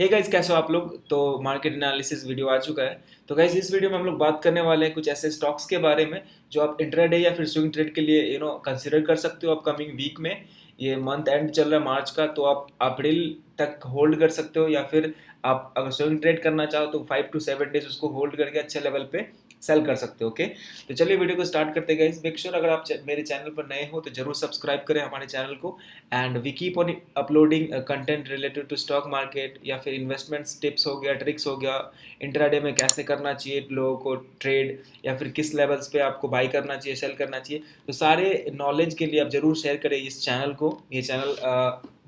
Hey guys, कैसे हो आप लोग। तो मार्केट एनालिसिस वीडियो आ चुका है। तो गाइस, इस वीडियो में हम लोग बात करने वाले हैं कुछ ऐसे स्टॉक्स के बारे में जो आप इंट्राडे या फिर स्विंग ट्रेड के लिए कंसीडर कर सकते हो अपकमिंग वीक में। ये मंथ एंड चल रहा है मार्च का, तो आप अप्रैल तक होल्ड कर सकते हो, या फिर आप अगर स्विंग ट्रेड करना चाहो तो 5 to 7 डेज उसको होल्ड करके अच्छे लेवल पे सेल कर सकते हो। ओके, तो चलिए वीडियो को स्टार्ट करते हैं गाइस। मेक श्योर अगर आप मेरे चैनल पर नए हो तो जरूर सब्सक्राइब करें हमारे चैनल को। And we keep on uploading content related to stock market या फिर इन्वेस्टमेंट्स टिप्स हो गया, ट्रिक्स हो गया, इंट्राडे में कैसे करना चाहिए लोगों को ट्रेड, या फिर किस लेवल्स पे आपको बाई करना चाहिए, सेल करना चाहिए। तो सारे नॉलेज के लिए आप जरूर शेयर करें इस चैनल को। ये चैनल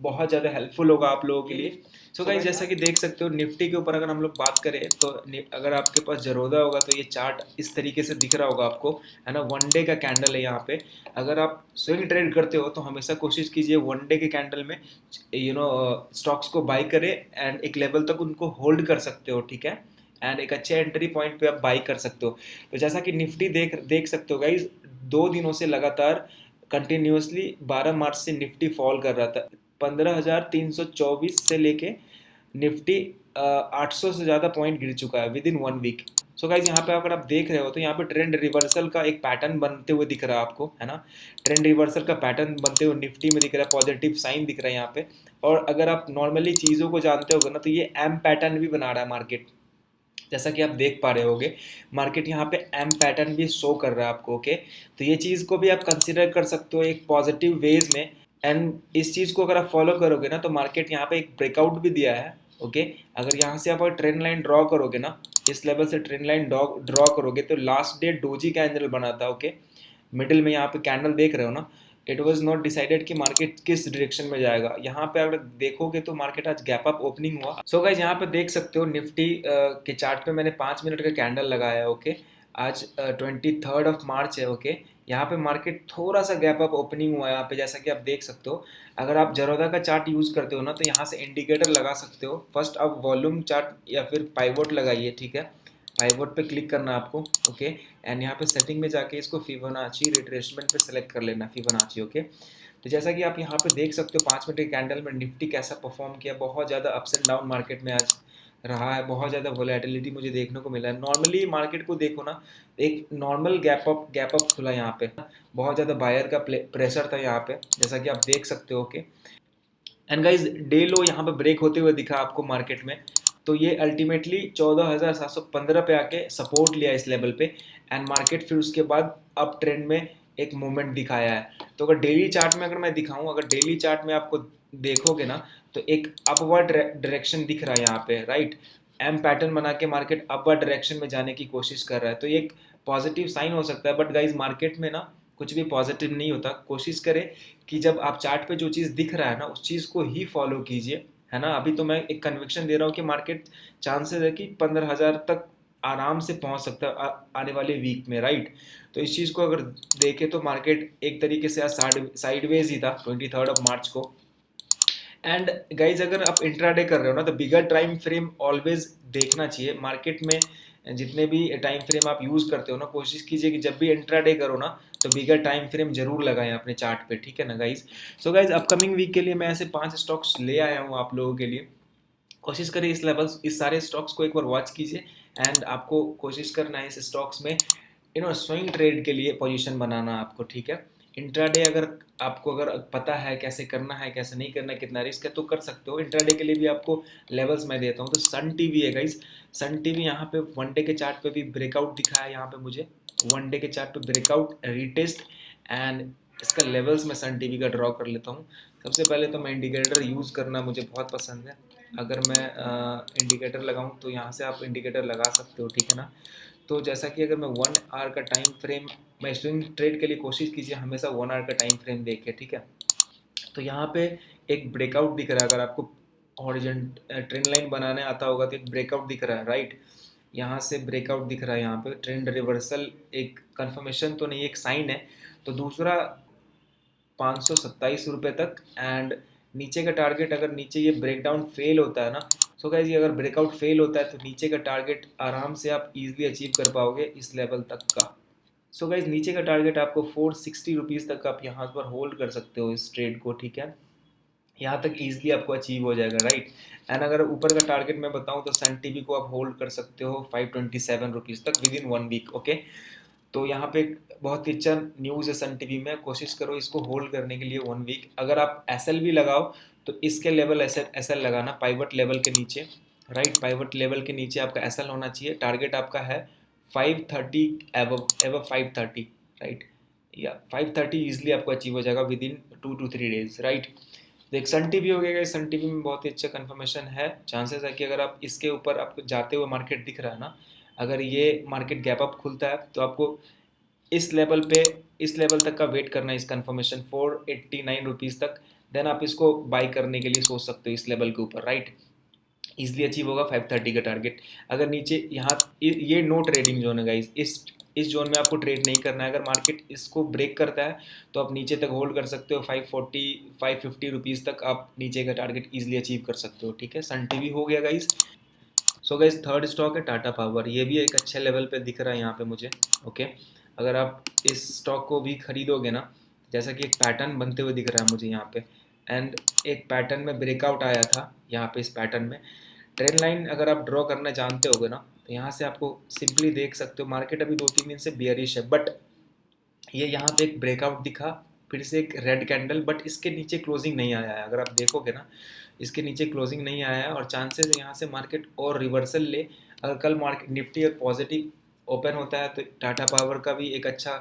बहुत ज़्यादा हेल्पफुल होगा आप लोगों के लिए। सो गाइस, जैसा कि देख सकते हो निफ्टी के ऊपर अगर हम लोग बात करें तो अगर आपके पास जरोधा होगा तो ये चार्ट इस तरीके से दिख रहा होगा आपको, है ना। वन डे का कैंडल है यहाँ पे। अगर आप स्विंग ट्रेड करते हो तो हमेशा कोशिश कीजिए वन डे के कैंडल में स्टॉक्स को बाई करें एंड एक लेवल तक उनको होल्ड कर सकते हो, ठीक है। एंड एक अच्छे एंट्री पॉइंट पे आप बाई कर सकते हो। तो जैसा कि निफ्टी देख सकते हो गाइज, 2 दिनों से लगातार कंटिन्यूसली 12 मार्च से निफ्टी फॉल कर रहा था। 15,324 से लेके निफ्टी 800 से ज़्यादा पॉइंट गिर चुका है within 1 week. So guys, यहाँ पे अगर आप देख रहे हो तो यहाँ पे ट्रेंड रिवर्सल का एक पैटर्न बनते हुए दिख रहा है आपको, है ना। ट्रेंड रिवर्सल का पैटर्न बनते हुए निफ्टी में दिख रहा है, पॉजिटिव साइन दिख रहा है यहाँ पे। और अगर आप नॉर्मली चीज़ों को जानते होगे ना तो ये एम पैटर्न भी बना रहा है मार्केट, जैसा कि आप देख पा रहे होगे। मार्केट यहाँ पे एम पैटर्न भी शो कर रहा है आपको। ओके, तो ये चीज़ को भी आप कंसिडर कर सकते हो एक पॉजिटिव वेज में। एंड इस चीज़ को अगर आप फॉलो करोगे ना तो मार्केट यहाँ पे एक ब्रेकआउट भी दिया है। ओके, अगर यहाँ से आप ट्रेंड लाइन ड्रॉ करोगे ना, इस लेवल से ट्रेंड लाइन ड्रॉ करोगे तो लास्ट डे डोजी कैंडल बना था। ओके, मिडिल में यहाँ पे कैंडल देख रहे हो ना, इट वॉज नॉट डिसाइडेड कि मार्केट किस डायरेक्शन में जाएगा। यहाँ पे अगर देखोगे तो मार्केट आज गैप अप ओपनिंग हुआ। सो गाइज, यहाँ पे देख सकते हो निफ्टी के चार्ट पे मैंने 5 मिनट का कैंडल लगाया है। ओके, आज 23 मार्च है। ओके, यहाँ पे मार्केट थोड़ा सा गैप अप ओपनिंग हुआ है यहाँ पे, जैसा कि आप देख सकते हो। अगर आप जरोधा का चार्ट यूज़ करते हो ना तो यहाँ से इंडिकेटर लगा सकते हो। फर्स्ट आप वॉल्यूम चार्ट या फिर पाइवोट लगाइए, ठीक है। पाइवोट पे क्लिक करना आपको। ओके, एंड यहाँ पे सेटिंग में जाके इसको फिबोनाची रिट्रेसमेंट पे सेलेक्ट कर लेना, फिबोनाची। ओके, तो जैसा कि आप यहाँ पे देख सकते हो 5 मिनट के कैंडल में निफ्टी कैसा परफॉर्म किया। बहुत ज़्यादा अप्स एंड डाउन मार्केट में आज रहा है, बहुत ज़्यादा वोलेटिलिटी मुझे देखने को मिला है। नॉर्मली मार्केट को देखो ना, एक नॉर्मल गैप अप खुला यहाँ पे, बहुत ज़्यादा बायर का प्रेशर था यहाँ पे, जैसा कि आप देख सकते हो। ओके, एंड गाइज, डे लो यहाँ पे ब्रेक होते हुए दिखा आपको मार्केट में। तो ये अल्टीमेटली 14,715 पे आके सपोर्ट लिया इस लेवल पे। एंड मार्केट फिर उसके बाद अप ट्रेंड में एक मूवमेंट दिखाया है। तो अगर डेली चार्ट में अगर मैं दिखाऊं, अगर डेली चार्ट में आपको देखोगे ना तो एक अपवर्ड डायरेक्शन दिख रहा है यहाँ पे, राइट। एम पैटर्न बना के मार्केट अपवर्ड डायरेक्शन में जाने की कोशिश कर रहा है, तो ये एक पॉजिटिव साइन हो सकता है। बट गाइज, मार्केट में ना कुछ भी पॉजिटिव नहीं होता। कोशिश करें कि जब आप चार्ट पे जो चीज़ दिख रहा है ना उस चीज़ को ही फॉलो कीजिए, है ना। अभी तो मैं एक कन्विक्शन दे रहा हूँ कि मार्केट चांसेस है कि 15,000 तक आराम से पहुंच सकता है आने वाले वीक में, राइट। तो इस चीज़ को अगर देखें तो मार्केट एक तरीके से साइडवेज ही था 23 मार्च को। एंड गाइज, अगर आप इंट्राडे कर रहे हो ना तो बिगर टाइम फ्रेम ऑलवेज देखना चाहिए मार्केट में। जितने भी टाइम फ्रेम आप यूज़ करते हो ना, कोशिश कीजिए कि जब भी इंट्राडे करो ना तो बिगर टाइम फ्रेम जरूर लगाएं अपने चार्ट पे, ठीक है ना guys. So guys, upcoming week के लिए मैं ऐसे 5 स्टॉक्स ले आया हूँ आप लोगों के लिए। कोशिश करें इस सारे स्टॉक्स को एक बार वॉच कीजिए। एंड आपको कोशिश करना है इस स्टॉक्स में स्विंग ट्रेड के लिए पोजीशन बनाना आपको, ठीक है। इंट्राडे अगर पता है कैसे करना है, कैसे नहीं करना है, कितना रिस्क है, तो कर सकते हो। इंट्राडे के लिए भी आपको लेवल्स मैं देता हूँ। तो सन टीवी है गाइस, सन टीवी यहाँ पे वन डे के चार्ट पे भी ब्रेकआउट दिखा है। यहाँ पे मुझे वन डे के चार्ट पे ब्रेकआउट, रीटेस्ट, एंड इसका लेवल्स मैं सन टीवी का ड्रॉ कर लेता हूँ। सबसे पहले तो मैं इंडिकेटर यूज़ करना मुझे बहुत पसंद है। अगर मैं इंडिकेटर लगाऊँ तो यहाँ से आप इंडिकेटर लगा सकते हो, ठीक है ना। तो जैसा कि अगर मैं 1 आवर का टाइम फ्रेम, मैं स्विंग ट्रेड के लिए कोशिश कीजिए हमेशा 1 आवर का टाइम फ्रेम देखे, ठीक है। तो यहाँ पे एक ब्रेकआउट दिख रहा है। अगर आपको हॉरिजॉन्ट ट्रेंड लाइन बनाने आता होगा तो एक ब्रेकआउट दिख रहा है, राइट। यहाँ से ब्रेकआउट दिख रहा है, यहाँ पे ट्रेंड रिवर्सल, एक कंफर्मेशन तो नहीं, एक साइन है। तो दूसरा 527 रुपये तक। एंड नीचे का टारगेट, अगर नीचे ये ब्रेकडाउन फेल होता है ना, सो गाइस ये अगर ब्रेकआउट फेल होता है तो नीचे का टारगेट आराम से आप इजीली अचीव कर पाओगे इस लेवल तक का। सो गाइस, नीचे का टारगेट आपको 460 रुपीज़ तक आप यहाँ पर होल्ड कर सकते हो इस ट्रेड को, ठीक है। यहाँ तक ईजिली आपको अचीव हो जाएगा, राइट। एंड अगर ऊपर का टारगेट मैं बताऊँ तो सन टीवी को आप होल्ड कर सकते हो 527 रुपीज़ तक विद इन 1 वीक, ओके। तो यहाँ पे एक बहुत ही अच्छा न्यूज़ है सन टीवी में, कोशिश करो इसको होल्ड करने के लिए 1 वीक। अगर आप एसएल भी लगाओ तो इसके लेवल एसएल लगाना पाइवट लेवल के नीचे, राइट। पाइवट लेवल के नीचे आपका एसएल होना चाहिए। टारगेट आपका है 530 एवब 530, राइट। या 530 ईजिली आपको अचीव हो जाएगा with in 2 to 3 days, right. तो एक सन टीवी हो गया, सन टीवी में बहुत ही अच्छा कंफर्मेशन है। चांसेस है कि अगर आप इसके ऊपर आपको जाते हुए मार्केट दिख रहा है ना, अगर ये मार्केट गैप अप खुलता है तो आपको इस लेवल पे, इस लेवल तक का वेट करना है, इस कंफर्मेशन 489 रुपीज़ तक। देन आप इसको बाई करने के लिए सोच सकते हो इस लेवल के ऊपर, राइट। इजिली अचीव होगा 530 का टारगेट। अगर नीचे यहाँ ये नो ट्रेडिंग जोन है गाइस, इस जोन में आपको ट्रेड नहीं करना है। अगर मार्केट इसको ब्रेक करता है तो आप नीचे तक होल्ड कर सकते हो, 540 550 रुपीज़ तक आप नीचे का टारगेट इजिली अचीव कर सकते हो, ठीक है। सन टीवी हो गया guys. So guys third stock है टाटा पावर। ये भी एक अच्छे लेवल पे दिख रहा है यहाँ पे मुझे, ओके। अगर आप इस स्टॉक को भी खरीदोगे ना, जैसा कि एक पैटर्न बनते हुए दिख रहा है मुझे यहाँ पे, एंड एक पैटर्न में ब्रेकआउट आया था यहाँ पे। इस पैटर्न में ट्रेंड लाइन अगर आप ड्रॉ करना जानते होगे ना, तो यहाँ से आपको सिंपली देख सकते हो मार्केट अभी 2-3 दिन से बियरिश है, बट ये यहाँ पे एक ब्रेकआउट दिखा, फिर से एक रेड कैंडल, बट इसके नीचे क्लोजिंग नहीं आया है। अगर आप देखोगे ना, इसके नीचे क्लोजिंग नहीं आया है और चांसेस है यहाँ से मार्केट और रिवर्सल ले। अगर कल मार्केट निफ्टी और पॉजिटिव ओपन होता है तो टाटा पावर का भी एक अच्छा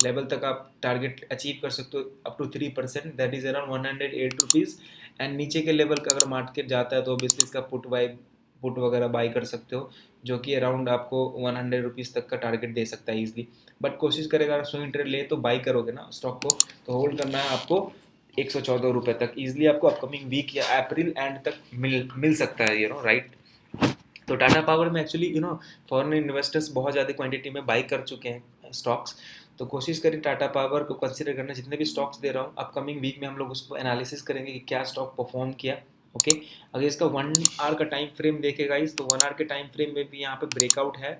लेवल तक आप टारगेट अचीव कर सकते हो, up to 3%, that is around 108 rupees. And नीचे के लेवल का अगर मार्केट जाता है तो ऑब्वियसली इसका पुट वगैरह बाई कर सकते हो, जो कि अराउंड आपको 100 रुपीज़ तक का टारगेट दे सकता है ईजिली। बट कोशिश करेगा अगर स्विंग ट्रेड ले तो बाई करोगे ना स्टॉक को, तो होल्ड करना है आपको 114 रुपये तक। ईजिली आपको अपकमिंग वीक या अप्रैल एंड तक मिल सकता है, राइट। तो टाटा पावर में एक्चुअली फॉरेन इन्वेस्टर्स बहुत ज़्यादा क्वांटिटी में बाई कर चुके हैं स्टॉक्स। तो कोशिश करें टाटा पावर को कंसीडर करना। जितने भी स्टॉक्स दे रहा हूँ अपकमिंग वीक में हम लोग उसको एनालिसिस करेंगे कि क्या स्टॉक परफॉर्म किया, ओके। अगर इसका 1 आवर का टाइम फ्रेम देखेगा इस, तो 1 आवर के टाइम फ्रेम में भी यहाँ पे ब्रेकआउट है।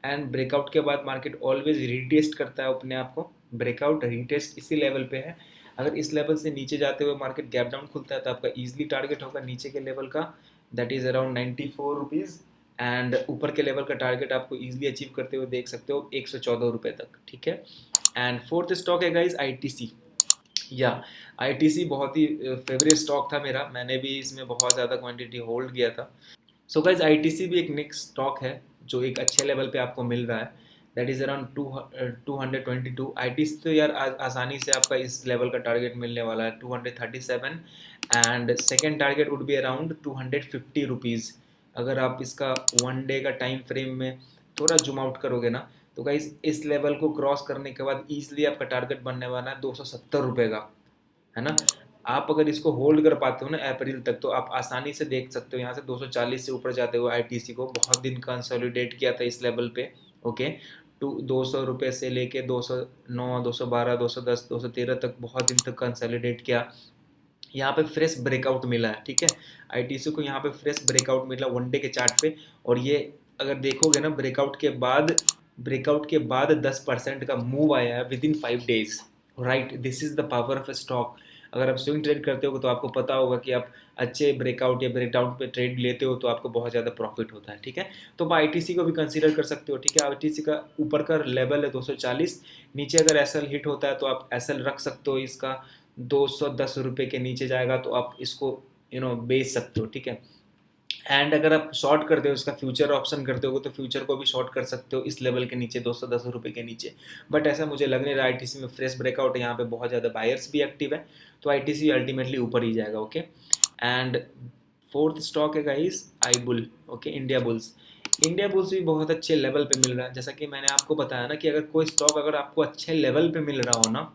एंड ब्रेकआउट के बाद मार्केट ऑलवेज रीटेस्ट करता है अपने आप को, ब्रेकआउट रीटेस्ट इसी लेवल पे है। अगर इस लेवल से नीचे जाते हुए मार्केट गैप डाउन खुलता है तो आपका ईजिली टारगेट होगा नीचे के लेवल का, that is around 94 rupees. And ऊपर के लेवल का टारगेट आपको इजीली अचीव करते हुए देख सकते हो 114 रुपये तक, ठीक है। एंड फोर्थ स्टॉक है गाइज आईटीसी। या आईटीसी बहुत ही फेवरेट स्टॉक था मेरा, मैंने भी इसमें बहुत ज़्यादा क्वांटिटी होल्ड किया था। सो गाइज आईटीसी भी एक नेक्स्ट स्टॉक है जो एक अच्छे लेवल पे आपको मिल रहा है, दैट इज़ अराउंड 222। आईटीसी तो यार आसानी से आपका इस लेवल का टारगेट मिलने वाला है 237। And second target would be around 250 rupees. अगर आप इसका 1 डे का टाइम फ्रेम में थोड़ा जूम आउट करोगे ना, तो गाइज इस लेवल को क्रॉस करने के बाद ईजिली आपका टारगेट बनने वाला है 270 रुपये का, है ना। आप अगर इसको होल्ड कर पाते हो ना अप्रैल तक, तो आप आसानी से देख सकते हो यहाँ से 240 से ऊपर जाते हुए आईटीसी को। बहुत दिन कंसोलिडेट किया था इस लेवल पे, ओके। 200 रुपये से लेके 209, 212, 210, 213 तक बहुत दिन तक कंसोलिडेट किया। यहाँ पे फ्रेश ब्रेकआउट मिला है, ठीक है। आईटीसी को यहाँ पे फ्रेश ब्रेकआउट मिला 1 डे के चार्ट पे। और ये अगर देखोगे ना ब्रेकआउट के बाद 10% का मूव आया है with in 5 days, right. This is the power of A stock. अगर आप स्विंग ट्रेड करते हो तो आपको पता होगा कि आप अच्छे ब्रेकआउट या ब्रेकडाउन पे ट्रेड लेते हो तो आपको बहुत ज़्यादा प्रॉफिट होता है, ठीक है। तो आप आईटीसी को भी कंसीडर कर सकते हो, ठीक है। आईटीसी का ऊपर का लेवल है 240, नीचे अगर एसएल हिट होता है तो आप एसएल रख सकते हो। इसका 210 रुपये के नीचे जाएगा तो आप इसको बेच सकते हो, ठीक है। एंड अगर आप शॉर्ट करते हो, इसका फ्यूचर ऑप्शन करते हो तो फ्यूचर को भी शॉर्ट कर सकते हो इस लेवल के नीचे 210 रुपये के नीचे। बट ऐसा मुझे लग नहीं रहा, आईटीसी में फ्रेश ब्रेकआउट है, यहाँ पे बहुत ज़्यादा बायर्स भी एक्टिव है, तो आईटीसी अल्टीमेटली ऊपर ही जाएगा, ओके। एंड फोर्थ स्टॉक है guys I bull, okay, India bulls. India bulls भी बहुत अच्छे लेवल पे मिल रहा है। जैसा कि मैंने आपको बताया ना कि अगर कोई स्टॉक अगर आपको अच्छे लेवल पे मिल रहा हो ना,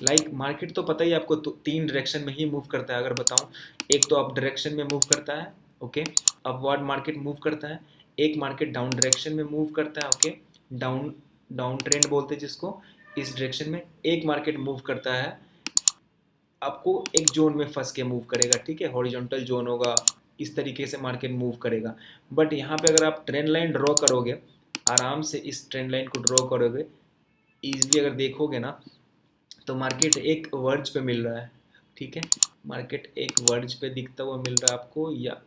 लाइक मार्केट तो पता ही आपको 3 डायरेक्शन में ही मूव करता है। अगर बताऊं, एक तो अप डायरेक्शन में मूव करता है, ओके, अपवर्ड मार्केट मूव करता है। एक मार्केट डाउन डायरेक्शन में मूव करता है, ओके, डाउन डाउन ट्रेंड बोलते हैं जिसको। इस डायरेक्शन में एक मार्केट मूव करता है, आपको एक जोन में फंस के मूव करेगा, ठीक है, हॉरिजॉन्टल जोन होगा, इस तरीके से मार्केट मूव करेगा। बट यहाँ पे अगर आप ट्रेंड लाइन ड्रॉ करोगे, आराम से इस ट्रेंड लाइन को ड्रॉ करोगे, ईजिली अगर देखोगे ना, तो मार्केट एक वर्ज पे मिल रहा है, ठीक है, मार्केट एक वर्ज पे दिखता हुआ मिल रहा है आपको, या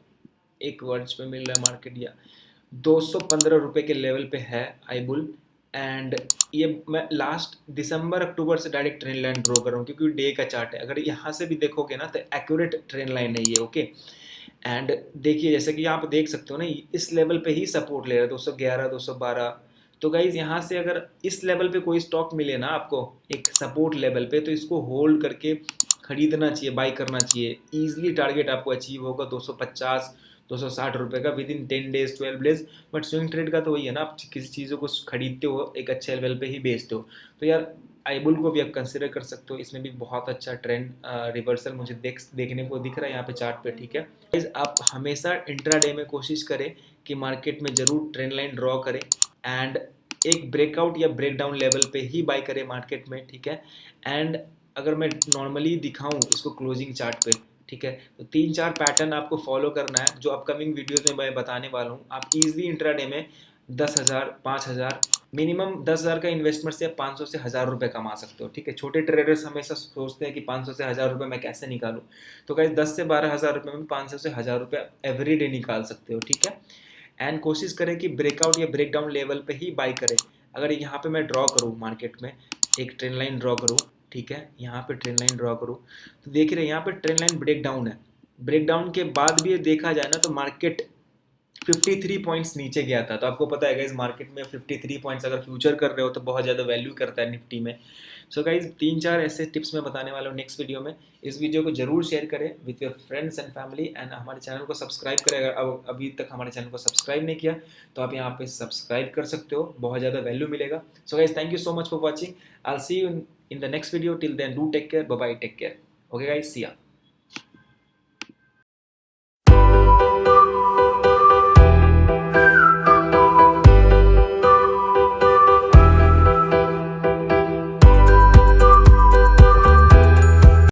एक वर्ज पे मिल रहा है मार्केट, या 215 रुपये के लेवल पे है आई बुल। एंड ये मैं लास्ट दिसंबर अक्टूबर से डायरेक्ट ट्रेंड लाइन ड्रॉ कर रहा हूँ, क्योंकि डे का चार्ट है। अगर यहाँ से भी देखोगे ना तो एक्यूरेट ट्रेंड लाइन है ये, ओके। एंड देखिए जैसे कि आप देख सकते हो ना, इस लेवल पे ही सपोर्ट ले रहा है 211 212। तो गाइज यहाँ से अगर इस लेवल पे कोई स्टॉक मिले ना आपको एक सपोर्ट लेवल पे, तो इसको होल्ड करके खरीदना चाहिए, बाई करना चाहिए। ईजिली टारगेट आपको अचीव होगा 250 260 रुपये का with in 10 days 12 days. But swing trade का तो वही है ना, आप किसी चीज़ों को खरीदते हो एक अच्छे लेवल पे ही बेचते हो। तो यार आईबुल को भी आप कंसिडर कर सकते हो, इसमें भी बहुत अच्छा ट्रेंड रिवर्सल मुझे देखने को दिख रहा है यहाँ पे चार्ट पे, ठीक है। गाइस आप हमेशा इंट्राडे में कोशिश करें कि मार्केट में जरूर ट्रेंड लाइन ड्रॉ करें एंड एक ब्रेकआउट या ब्रेकडाउन लेवल पे ही बाय करें मार्केट में, ठीक है। एंड अगर मैं नॉर्मली दिखाऊं इसको क्लोजिंग चार्ट पे, ठीक है, तो 3-4 पैटर्न आपको फॉलो करना है जो अपकमिंग वीडियोस में मैं बताने वाला हूँ। आप इजीली इंट्राडे में 10,000 5,000 मिनिमम 10,000 का इन्वेस्टमेंट से 500 से 1,000 रुपये कमा सकते हो, ठीक है। छोटे ट्रेडर्स हमेशा सोचते हैं कि 500 से 1,000 रुपये मैं कैसे निकालूं, तो गाइस 10 से 12,000 रुपये में 500 से 1,000 रुपये एवरी डे निकाल सकते हो, ठीक है। एंड कोशिश करें कि ब्रेकआउट या ब्रेकडाउन लेवल पे ही बाई करें। अगर यहाँ पे मैं ड्रॉ करूँ मार्केट में एक ट्रेंड लाइन ड्रॉ करूँ, ठीक है, यहाँ पे ट्रेंड लाइन ड्रॉ करूँ, तो देख रहे हैं यहाँ पे ट्रेंड लाइन ब्रेक डाउन है। ब्रेक डाउन के बाद भी देखा जाए ना तो मार्केट 53 पॉइंट्स नीचे गया था। तो आपको पता है गाइस मार्केट में 53 पॉइंट्स अगर फ्यूचर कर रहे हो तो बहुत ज़्यादा वैल्यू करता है निफ्टी में। सो गाइस 3-4 ऐसे टिप्स मैं बताने वाला हूँ नेक्स्ट वीडियो में। इस वीडियो को जरूर शेयर करें with your friends and family, and हमारे चैनल को सब्सक्राइब करें। अगर अभी तक हमारे चैनल को सब्सक्राइब नहीं किया तो आप यहाँ पे सब्सक्राइब कर सकते हो, बहुत ज़्यादा वैल्यू मिलेगा। So guys thank you so much for watching, I will see you in the next video. Till then do take care, bye bye, take care, okay guys, see या।